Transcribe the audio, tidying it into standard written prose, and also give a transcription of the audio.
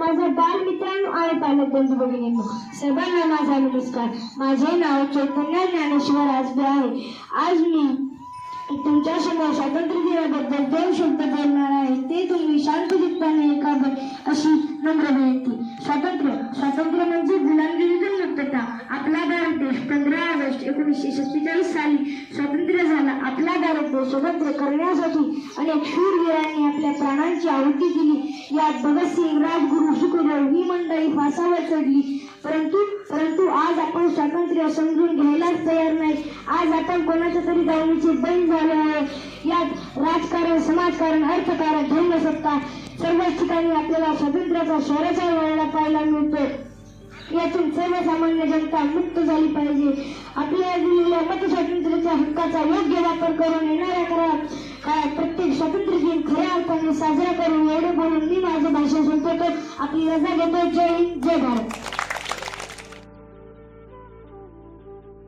माझ्या बालमित्रांनो आणि पालक बंधू भगिनींनो, सर्वांना माझा नमस्कार. माझे नाव चैतन्य ज्ञानेश्वर आजबे आहे. आज मी तुमच्या समोर स्वातंत्र्य दिनाबद्दल 2 शब्द बोलणार आहे. ते तुम्ही शांतचित्ताने ऐकावे अशी नम्र विनंती. स्वातंत्र्य म्हणजे गुलामगिरीतून मुक्तता. आपला भारत देश 15 ऑगस्ट 1947 साली स्वातंत्र्य झाला. आपला भारत देश स्वतंत्र करण्यासाठी अनेक शूरवीरांनी आपल्या प्राणांची आहुती दिली. यात भगतसिंग, राजगुरू, सुखदेव ही मंडळी फासावर चढली. परंतु आज आपण स्वातंत्र्य समजून घ्यायलाच तयार नाही. आज आपण कोणाच्या तरी दावणीचे बैल झाले आहे. यात राजकारण, समाजकारण, अर्थकारण, धर्मसत्ता सर्वच ठिकाणी आपल्याला स्वातंत्र्याचा शहराचा वळणा पाहायला मिळतो. यातून सर्वसामान्य जनता मुक्त झाली पाहिजे. आपल्याला दिलेल्या मतस्वातंत्र्याच्या हक्काचा योग्य वापर करून येणाऱ्या काळात प्रत्येक स्वातंत्र्य दिन खऱ्या अर्थाने साजरा करून एवढे बोलून मी माझे भाषण संपवतो. आपली रजा घेतो. जय हिंद, जय भारत.